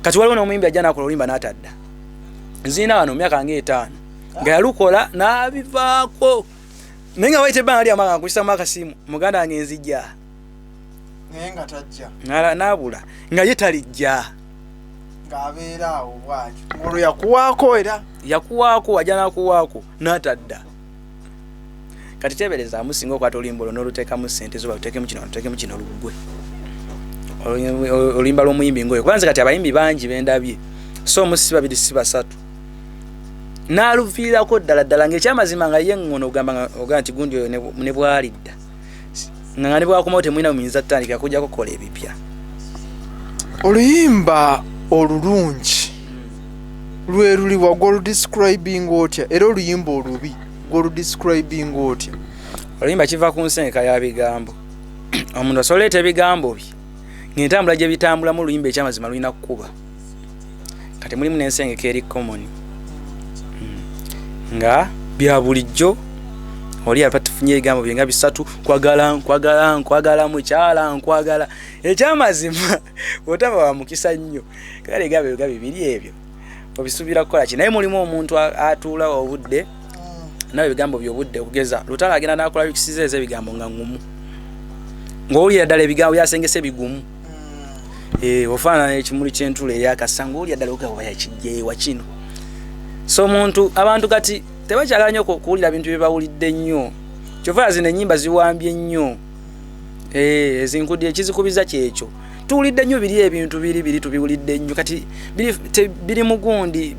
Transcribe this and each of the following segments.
kati waliwo n'omuyimbi ajja nakola olimba n'atadda nzina wano myaka nga 5 nga yalukola n'abivaako naye nga wayita ebbanga lyamanga nkukisamu akasimu muganda wange nzijja naye nga tajja n'abula nga ye talijja ng'abeera awo bw'atyo olwo yakuwaako era yakuwaako ajja n'akuwaako n'atadda kati tebereza amusinga okwata oluyimba olwo n'oluteekamu ssente zo baluteekemu kino luggwe oluyimba lw'omuyimbi ngoyo kubanze kati abayimbi bangi bendabye so omusi 2 si 3 n'aluviirako ddala ng'ekyamazima nga ye ngono ogamba nti gundi oyo ne bwalidda nga ne bwakomawo temulina muyinza tutandika kujjako kukola ebipya oluyimba olulungi lwe luli wa goludescribing otya era oluyimba olubi goludescribing otya oluyimba kiva ku nsengeka ya bigambo omuntu asoleeta ebigambo bye ng'entambula gye bitambulamu oluyimba ekyamazima lulina kukuba kati mulimu n'ensengeka eri common nga bya bulijjo oli apatufunye ebigambo bye nga 3 nkwagala mukyala nkwagala ekyamazima otaba wa mukisa nnyo kale gabe bibiri ebyo obisubira kukola ki naye mulimu omuntu atuula obudde nawe ebigambo by'obudde okugeza lutala agenda n'akola bikisizeeza ebigambo nga ngumu ng'owulira ddala ebigambo byasengese bigumu ofaanana ekimuli ky'entula eryakasa ng'owulira ddala ogamba yakijjeewa kino so abantu kati tebakyagala nnyo kuwulira bintu bye bawulidde nnyo kyova zino ennyimba ziwambye nnyo ezinkudde ekizikubiza kyekyo tuwulidde nnyo biri ebintu biri tubiwulidde nnyo kati biri mugundi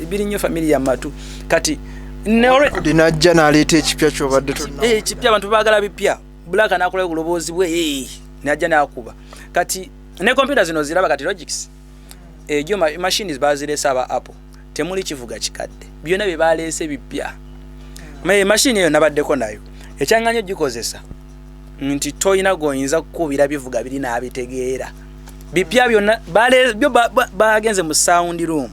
biri nnyo family ya matu kati najja n'aleeta ekipya kyobadde ekipya abantu baagala bipya bulaka n'akola obuloboozi bwe najja n'akuba kati ne computer zino ziraba kati logics egyo machines baziresa aba Apple temuli kivuga kikadde byonna bye baleese bipya machine eyo nabaddeko nayo ekyanganyo gikozesa nti toyina goyinza kukubira bivuga biri n'abitegeera bipya byonna byo bagenze mu sound room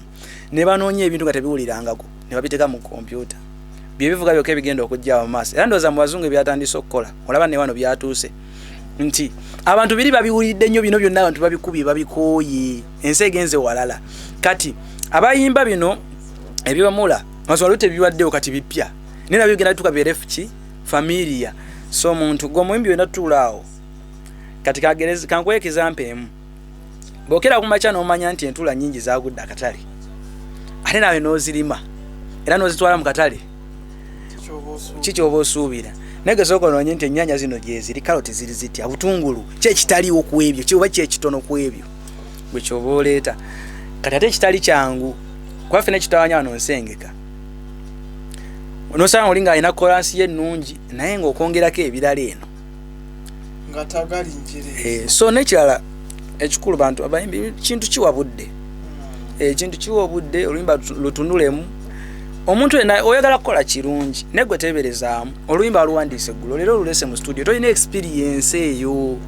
ne banoonya ebintu nga tebiwulirangako ne babiteeka mu computer bye bivuga byokka ebigenda okujja mu maaso era ndowooza mu bazungu byatandise okukola olaba ne wano byatuuse nti abantu biri babiwulidde nnyo bino byonna abantu babikubye babikooye ensi egenze walala kati abayimba bino ebibamula maswalo tebiwaddewo kati bipya ne nabyo bigenda bituuka byerefuki familia so omuntu gw'omuyimbi wena tuulaawo kati kankuwa ekizampa emu bw'okera kumakya n'omanya nti entula nnyingi zaagudde akatale ate nawe n'ozirima era n'ozitwala mu katale kikyoba osuubira naye gesooka onoonye nti ennyaanya zino gyeziri kaloti ziri zitya butungulu kyekitaliwo ku ebyo kyoba kyekitono ku ebyo bwe kyoba oleeta kati ate ekitali kyangu kwaffe nekitawanya wano nsengeka onosanga oli ng'alina kolansi ye ennungi naye ng'okwongerako ebirala eno nga tagali njere so nekirala ekikulu bantu abayimbi kintu kiwa budde ekintu kiwa obudde oluyimba lutunulemu omuntu ena oyagala kukola kirungi negwe teberezaamu oluyimba aluwandiise eggulo leero olulese mu studio tolina experience eyo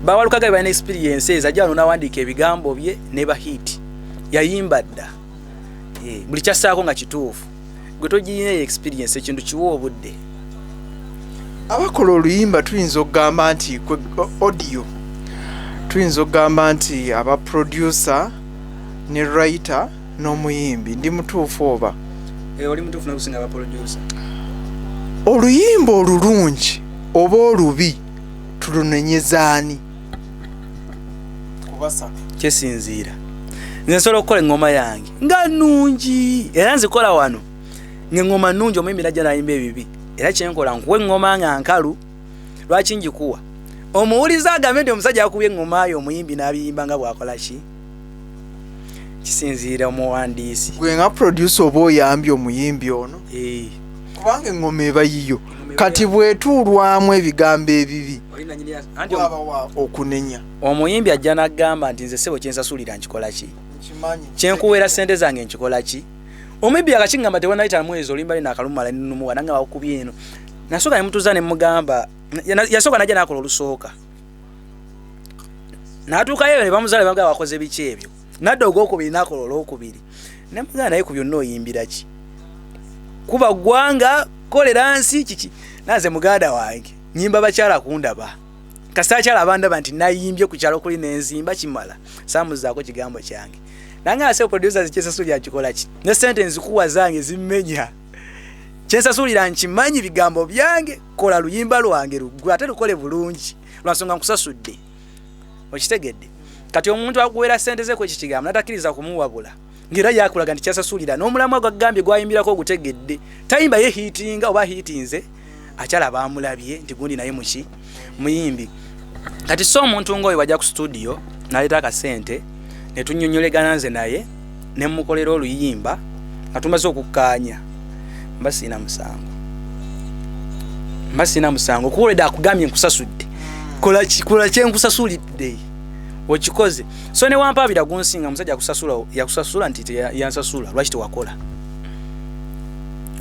bawalukaga balina experience ezo ajja wano n'awandiika ebigambo bye ne bahiti yayimba dda buli kyassaako nga kituufu gwe togirina experience ekintu kiwa obudde abakola oluyimba tuyinza okugamba nti audio tuyinza okugamba nti aba producer ne writer n'omuyimbi ndi mutuufu oba oli mutuufu n'okusinga aba producer oluyimba olulungi oba olubi tulunenyezaani kubasatu kyesinziira nze nsobola okukola eŋŋoma yange nga nnungi era nzikola wano ng'eŋŋoma nnungi omuyimbi najja n'ayimba ebibi era kyenkola nkuwa eŋŋoma nga nkalu lwaki njikuwa omuwuliza agambe nti omusajja akubye eŋŋoma yo omuyimbi n'abiyimba nga bw'akola ki kisinziira omuwandiisi gwe nga producer oba oyambye omuyimbi ono kubanga eŋŋoma eba yiyo kati bwetuulwamu ebigambo ebibi wabawa okunenya omuyimbi ajja n'agamba nti nze ssebo kyensasulira nkikola ki kyenkuweera ssente zange nkikola ki omuyimbi akakingamba tewannayita mwezi oluyimba lino akalumala nenumuwa nanga bakubye eno nasooka ne mutuuza ne mugamba yasooka najja n'akola olusooka n'atuukayo ne bamuzaala bagamba wakoze biki ebyo nadda ogwokubiri n'akola olwokubiri ne mugamba naye ku byonna oyimbira ki kuba ggwanga kolera nsi kiki naze muganda wange nyimba bakyala kundaba kasaachala abandaba nti nayimbye ku kyalo kuli n'enzimba kimala saamuzaako kigambo kyange nange ase producers kyesasulira kikola ki ne sentence kuwa zange zimmenya kyesasulira nkimanyi bigambo byange kola luyimba lwange lugwe ate lukole bulungi lwansonga nkusasudde okitegedde kati omuntu akuwera sente ze kweki kigambo natakiriza kumuwabula ngira yakulaga nti kyesasulira n'omulamwa gwagambye gwayimbirako ogutegedde tayimba ye hitinga oba hitinze akyala bamulabye nti gundi naye muki muyimbi kati so omuntu ng'oyo wajja ku studio naleeta akasente ne tunnyonnyolegana nze naye ne mukolera oluyimba nga tumaze okukkaanya mba siina musango kuwulidde akugambye nkusasudde kola kyenkusasulidde okikoze so ne wampaabira gunsinga musajja yakusasula nti yansasula lwaki tewakola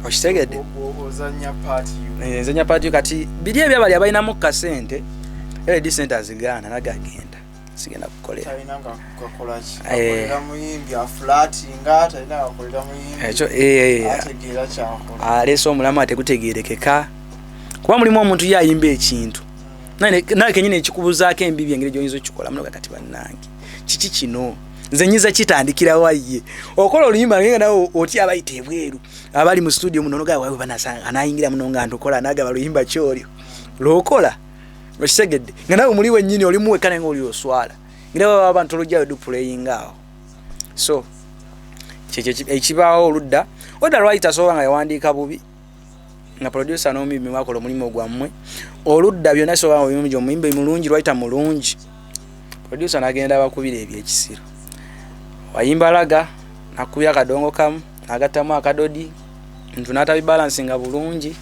okitegedde nzanya paati kati biri ebyabali abalinamu kasente era disente azigaana nagagenda sigenda kukolera aleesa omulamu atekutegerekeka kuba mulimu omuntu yayimba ekintu naye kenyini ekikubuzaako embibi engeri gy'oyinza okikola muno kakati bannange kiki kino nze nyiza kitandikira waye okola oluyimba nga nawe oti abayita ebweru abali mu studio muno noga wawe banasanga anayingira muno nga ntukola nagaba luyimba kyolyo lwokola okitegedde nga nawe muli wennyini oli muwekana nga oli oswala ngira baba abantu olujjayo du playing awo so ekibaawo oludda writer soba nga yawandiika bubi nga producer n'omuyimbi mwakola omulimu gwammwe oludda byonna soba omuyimbi omuyimbi mulungi writer mulungi producer nagenda abakubira ebyekisiro wayimba laga nakubya akadongo kamu nagattamu akadodi ntu n'atabibalansi nga bulungi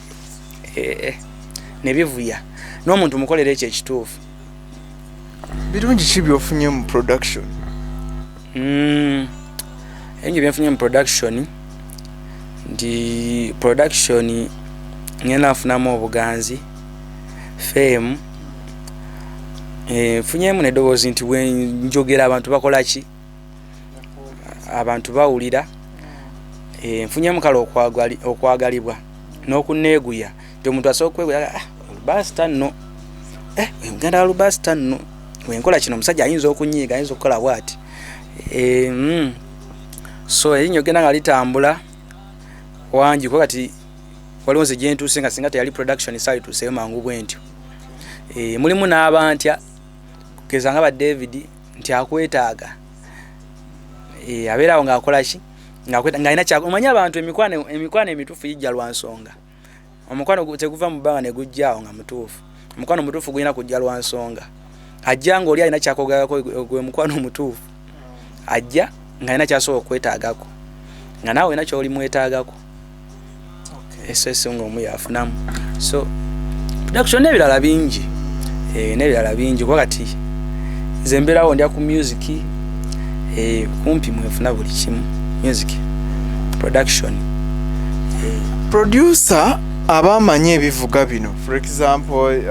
ne bivuya n'omuntu mukolera ekyo ekituufu birungi ki byofunye mu production ebingi byenfunye mu production ndi production ngenda nfunamu obuganzi fame nfunyemu neddoboozi nti bwenjogera abantu bakola ki abantu bawulira nfunyemu kale okwagalibwa n'okuneeguya nti omuntu asobola okweguya olubasita nno muganda walubasita nno wenkola kino omusajja ayinza okunyiiga ayinza okukola bwati so erinnya ogenda nga litambula wangi kuba kati waliwo nze gyentuuse nga singa teyali production saalituuseyo mangu bwentyo mulimu n'abantya kugeza nga ba David nti akwetaaga abeerawo ng'akola ki ng'alina omanyi abantu emikwano emituufu gijja lwa nsonga omukwano teguva mu bbanga ne gujjaawo nga mutuufu omukwano omutuufu gulina kujja lwa nsonga ajja ng'oli alina kyakogerako gwe mukwano omutuufu ajja ng'alina kyasobola okwetaagako nga naawe olina ky'oli mwetaagako eso ng'omu yafunamu so production n'ebirala bingi kuba kati nze mbeerawo ndya ku music kumpi mwefuna buli kimu music production producer abamanyi ebivuga bino for example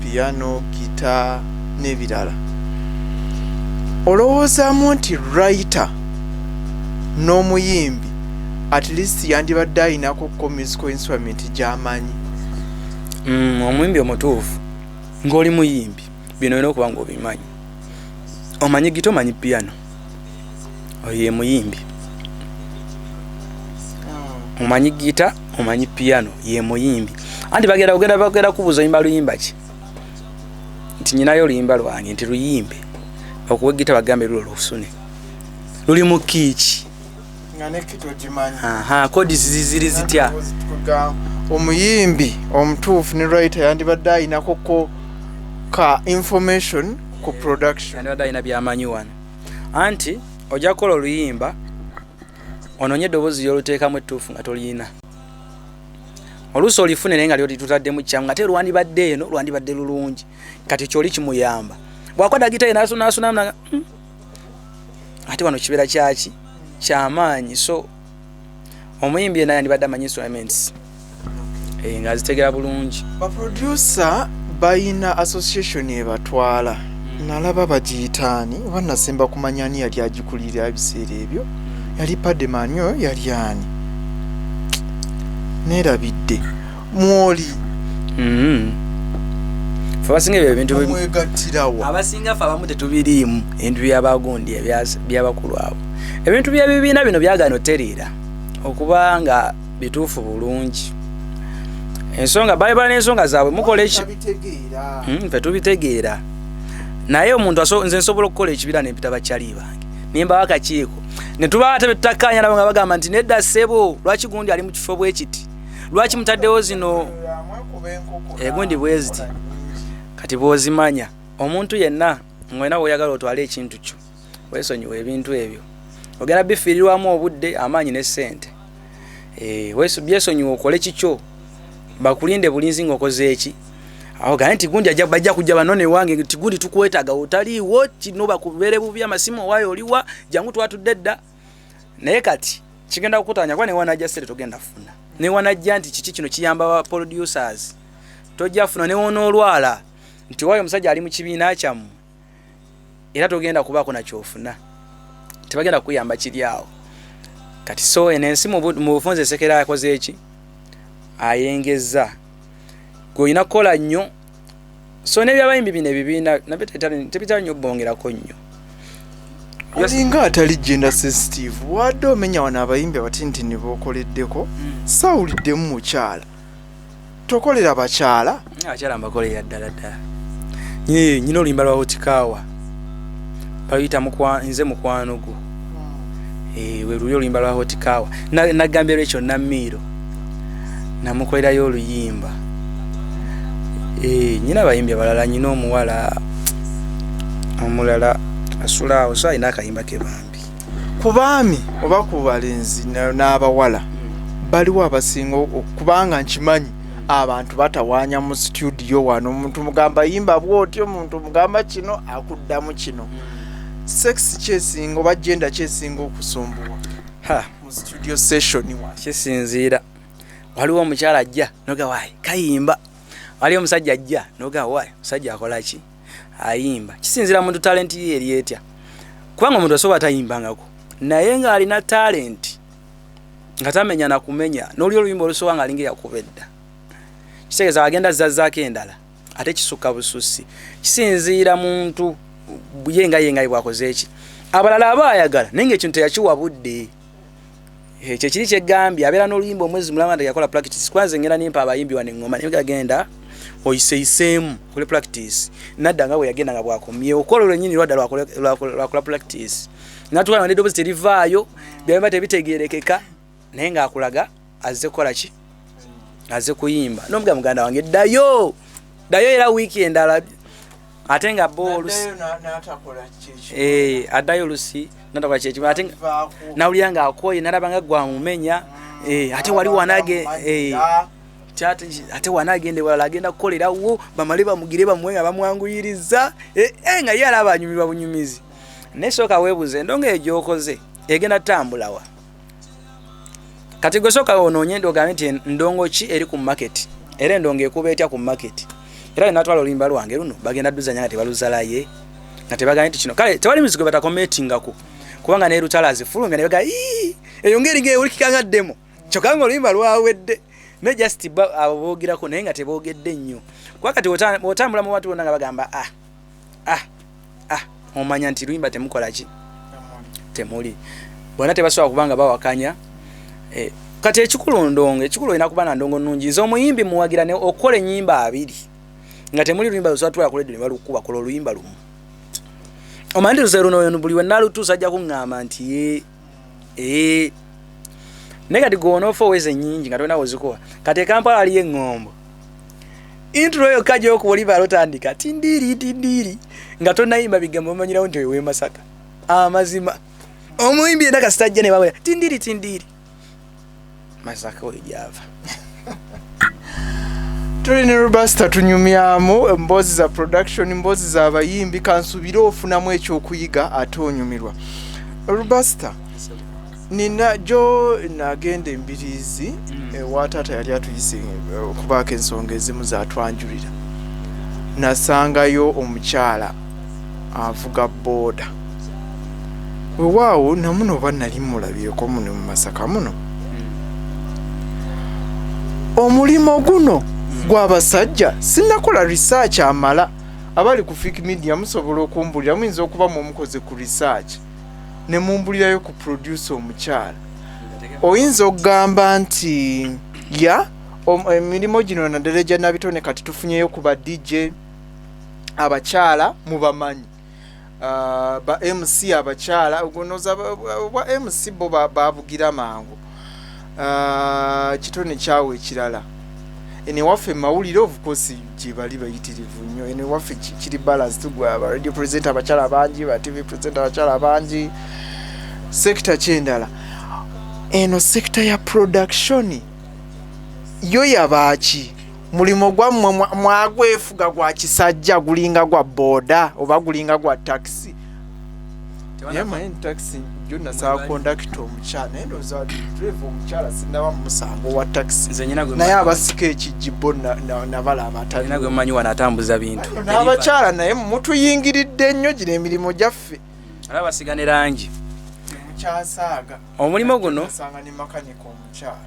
piano guitar n'ebirala olowoozaamu nti writer n'omuyimbi at least yandibadde ayinako musical instrument gy'amanyi omuyimbi omutuufu ng'oli muyimbi bino olina okuba ng'obimanyi omanyi gita omanyi piano oye muyimbi omanyi gita omanyi piano ye muyimbi anti bagenda kubuuza oyimba luyimba ki nti nyinayo oluyimba lwange nti luyimbe okuwa gita bagambe lulo lusune luli mu kiiki kodi ziziri zitya omuyimbi omutuufu ne writer yandibadde ayinako ka information ku production yandibadde ayina byamanyi wano anti ojja kukola oluyimba onoonye eddoboozi ly'oluteekamu ettuufu nga tolina oluusi olifune naye nga lyotitutaddemu kyamu nga te lwandibadde eno lwandibadde lulungi kati kyoli kimuyamba bwakwata gitayi naasunamu ate wano kibeera kyaki kyamaanyi so omuyimbi yena yandibadde amanyi instruments nga azitegera bulungi baproducer bayina association ebatwala nalaba bagiyitaani oba nasemba kumanya ani yali agikulira ebiseera ebyo yali Pademanyo yali ani nerabidde mwoli Fe basinga ebyo ebintu mwegattirawo. Abasinga fe abamu tetubiriimu ebintu by'abagundi by'abakulu abo. Ebintu by'ebibiina bino byagano teriira okuba nga bituufu bulungi. Ensonga bali n'ensonga zaabwe mukola eki fe tubitegeera. Naye omuntu nze nsobola okukola ekibira n'empita bakyali bange nimba wakakiiko ne tuba tebetakkaanya nabo nga bagamba nti nedda ssebo lwaki gundi ali mu kifo bwe kiti lwaki mutaddewo zino gundi bweziti kati bw'ozimanya omuntu yenna ng'olina bw'oyagala otwale ekintu kyo weesonyiwa ebintu ebyo ogenda bifiirirwamu obudde amaanyi ne ssente byesonyiwa okole kikyo bakulinde bulinzi ng'okoze eki aho gane nti gundi bajja kujja banone wange nti gundi tukwetaaga otaliiwo kino bakubeere bubi amasimu waayo oliwa jangu twatudde dda naye kati kigenda kukutanya kwa ne wanajja sente togenda funa ne wanajja nti kiki kino kiyamba ba producers tojja funa ne wonoolwala nti waayo omusajja ali mu kibiina kyamu era togenda kubaako nakyofuna tebagenda kuyamba kiri awo kati so enensi mu bufunze sekera yakoze eki ayengeza goyina kola nnyo so n'ebyabayimbi bino ebibiina nabyo tebitala nnyo bongerako nnyo olinga atali gender sensitive wadde omenya wano abayimbi abatintini bookoleddeko sawuliddemu mukyala tokolera bakyala abakyala mbakolera ddala ddala nyina oluyimba lwa hotikaawa baluyita nze mukwano gwo we luli oluyimba lwa hotikaawa nagambye lwekyo Namiiro namukolerayo oluyimba nyina abayimbi abalala nyina omuwala omulala asulaawo so alina akayimba ke bambi ku baami oba ku balenzi n'abawala baliwo abasinga kubanga nkimanyi abantu batawaanya mu studio wano omuntu mugamba yimba bw'otyo omuntu mugamba kino akuddamu kino sex kyesinga oba gender kyesinga okusumbuwa mu studio session wa kisinziira waliwo omukyala ajja noga waayi kayimba waliwo omusajja ajja noga waayi musajja akola ki ayimba kisinziira muntu talent ye eri etya kubanga omuntu asobola tayimbangako naye nga alina talent nga tamenya na kumenya n'oli oluyimba olusoba nga alinga yakubedda kitegeeza agenda zazzaako endala ate kisukka bususi kisinziira muntu yenga bwakoze eki abalala aba ayagala naye ng'ekintu teyakiwa budde ekyo kiri kyegambye abeera n'oluyimba omwezi mulamba nti yakola practice kwanza ngenda nimpa abayimbi wane ngoma naye gagenda oyiseyiseemu kule practice nadda nga bwe yagenda nga bwakomye okola olwennyini lwadda lwakola practice natukana n'eddoboozi terivaayo byabimba tebitegeerekeka naye ng'akulaga azze kukola ki azze kuyimba n'omuga muganda wange ddayo era wiiki endala ate nga boolusi addayo olusi natakola kyekimu ate nawulira ng'akoye nalaba nga gwamumenya ate wali wanage ate wanagende walala agenda kukolerawo bamale bamugire bamuwe nga bamwanguyiriza nga ye alaba anyumirwa bunyumizi naye sooka weebuze endonga egyokoze egenda tambulawa kati gwe sooka onoonye ogambe nti ndongo ki eri ku market era endongo ekuba etya ku market era natwala oluyimba lwange luno bagenda dduzanya nga tebaluzalaye nga tebagambe nti kino kale tewali musigo batakometingako kubanga ne lutala azifulumya ne baga eyo ngeri ng'ewulikika nga ddemo kyokka nga oluyimba lwawedde ne just aboogirako naye nga teboogedde nnyo kuba kati otambula mu bantu bonna nga bagamba omanya nti luyimba temukola ki temuli bonna tebasobola kubanga bawakanya kati ekikulu ndongo ekikulu olina kuba na ndongo nnungi nze omuyimbi muwagira ne okola ennyimba abiri nga temuli luyimba lusatula koledde ne balukuba kola oluyimba lumu omanyi luzeero no buli wenna lutuusa ajja kuŋŋamba nti naye kati gw'onoofa oweza ennyingi nga tolina wozikuwa kati ekampala aliyo eŋŋombo intro eyo kajja okuba lotandika tindiiri nga tonayimba bigambo omanyirawo nti oyo Masaka amazima omuyimbi yenna kasitajja ne bawera tindiiri Masaka oyo gyava tuli ne Robuster tunyumyamu emboozi za production emboozi za abayimbi kansubire ofunamu ekyokuyiga ate onyumirwa Robuster nina jo nagenda embiriizi wataata yali atuyise okubaako ensonga ezimu zatwanjulira nasangayo omukyala avuga booda wewaawo namuno oba nali mulabyeko muno mu Masaka muno omulimu guno gw'abasajja sinnakola research amala abali ku Fik Media musobola okumbulira muyinza okuba mu mukoze ku research ne mumbulirayo ku producer omukyala oyinza okugamba nti emirimu gino naddala gya nabitone kati tufunyeyo ku ba DJ abakyala mubamanyi ba MC abakyala ogonoza ba MC bo bavugira mangu kitone kyawe ekirala ene waffe mawulire of course gye bali bayitirivu nnyo ene waffe kiri balance tugwa aba radio presenter abakyala bangi ba TV presenter abakyala bangi sector kyendala eno sector ya production yo yabaaki mulimo gwa mwagwefuga gwa kisajja gulinga gwa boda oba gulinga gwa taxi yema en taxi jonna sa conductor omukyala endo za driver omukyala sinaba musango wa taxi naye abasika ekijibo na bala abatali nagwe manyi wanatambuza bintu n'abakyala naye mutuyingiridde nnyo gino emirimu gyaffe alaba sigane rangi mukyasaaga omulimo guno sanga ne makanika omukyala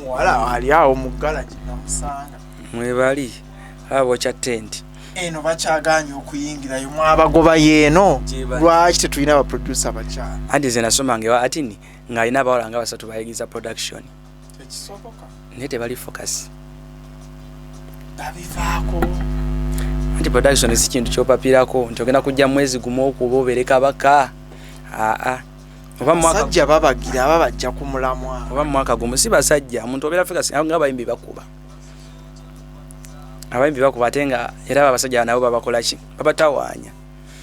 muwala ali awo mu garage namusanga mwebali abo kya tent eno bakyaganya okuyingirayo mwabagoba yeeno lwaki tetulina abaproducer bakyala andi ze nasoma ngewa atini ng'alina abawala nga basatu bayigiza production tekisoboka naye tebali focus babivaako anti production si kintu kyopapirako nti ogenda kujja mwezi gumu okuba obereka baka oba basajja babagira babajja ku mulamwa oba mwaka gumu si basajja omuntu obeera focus nga abayimbi bakuba abayimbi bakuba ate nga era abasajja nabo babakola ki babatawaanya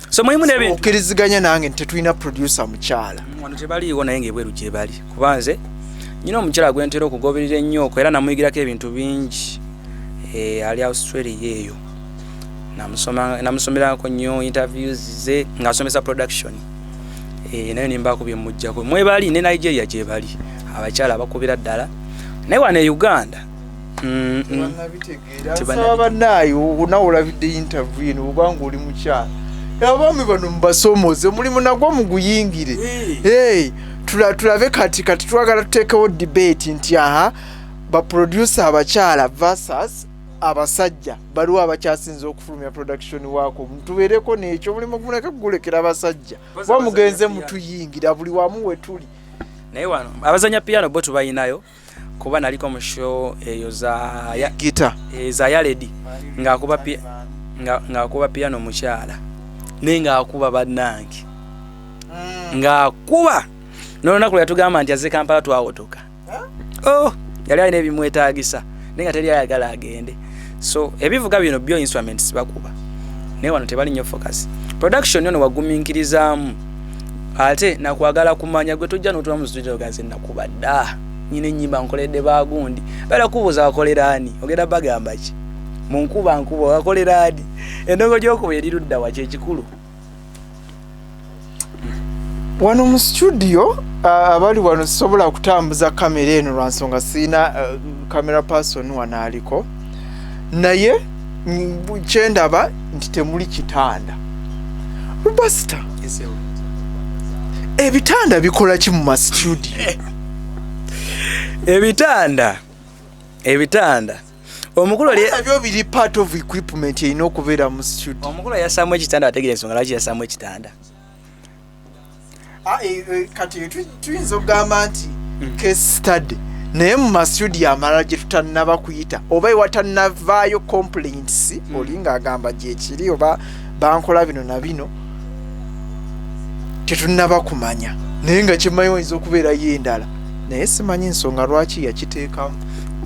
so muhimu n'ebintu okkiriziganya nange nti tetulina producer mukyala wano tebaliiwo naye ng'ebweru gye bali kubanze nyina omukyala gwe ntera okugoberera ennyo era namuyigirako ebintu bingi ali Australia eyo namusomerako nnyo interviews ze ng'asomesa production naye nimbaako bye mujjako mwebali ne Nigeria gye bali abakyala abakubira ddala naye wano e Uganda tebanabitegera bannaayo nawe olabidde interview eno obanga oli mukyala abaami bano mubasomoze mulimu nagwo muguyingire tulabe kati twagala tuteekewo debate nti baproducer abakyala versus abasajja baliwo abakyasinza okufulumya production waako tubeereko n'ekyo mulimu guleka gulekera abasajja kuba mugenze mutuyingira buli wamu we tuli naye wano abazanya piano bo tubayinayo kuba naliko mu show eyo za gita za Yaledi ng'akuba piano mukyala naye ng'akuba bannange ng'akuba n'olunaku yatugamba nti azze Kampala twawotoka yali alina ebimwetaagisa naye nga teri ayagala agende so ebivuga bino byo instruments bakuba naye wano tebali nnyo focus production yono wagumiikirizaamu ate nakwagala kumanya gwe tujja n'otuba mu studio gaze nakuba dda nyine ennyimba nkoledde bagundi bala kubuuza wakolera ani ogenda bagamba ki munkuba nkuba wakolera ani endongo gy'okuba eri ludda wa kyekikulu wano mu studio abali wano sisobola kutambuza kamera eno lwansonga siina camera person wano aliko naye kyendaba nti temuli kitanda Rubasta ebitanda bikola ki mu ma studio ebitanda omukulu byo biri part of equipment erina okubeera mu studio omukulu yasamu ekitanda ategera ensonga lwaki yasamu ekitanda kati tuyinza okugamba nti case study naye mu mastudio amalala gye tutannaba kuyita oba ewatannavaayo complaints oli ng'agamba gyekiri oba bankola bino na bino tetunnaba kumanya naye nga kyemmanyi oyinza okubeerayo endala naye simanyi ensonga lwaki yakiteekamu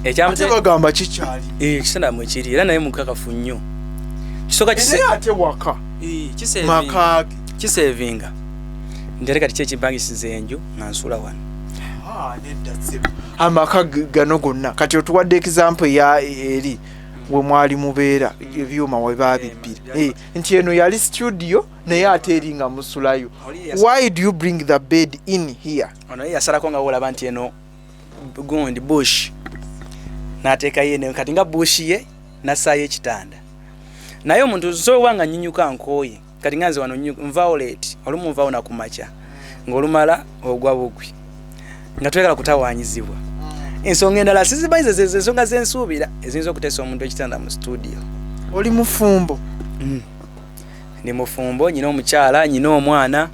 ate bagamba kikyali ekitanda mwekiri era naye mukakafu nnyo kisoka naye ate waka makaage kisevinga ntere kati kyekibangisiza enju nga nsula wano amaka gano gonna kati otuwadde example ya eri we mwali mubeera ebyuma we babibbira nti eno yali studio naye ate eri nga musulayo why do you bring the bed in here ono yasalako nga wolaba nti eno gundi bush n'ateeka yene kati nga bush ye nasaayo ekitanda naye omuntu nsobola nga nyinyuka nkooye kati nganze wano nvaolate olumu nvaawo nakumakya ng'olumala ogwa bugwi nga twegala kutawaanyizibwa ensonga endala sizimanyi ze ensonga zensuubira eziyinza okuteesa omuntu ekitanda mu studio. Oli mufumbo? Ndi mufumbo, nyina omukyala, nyina omwana.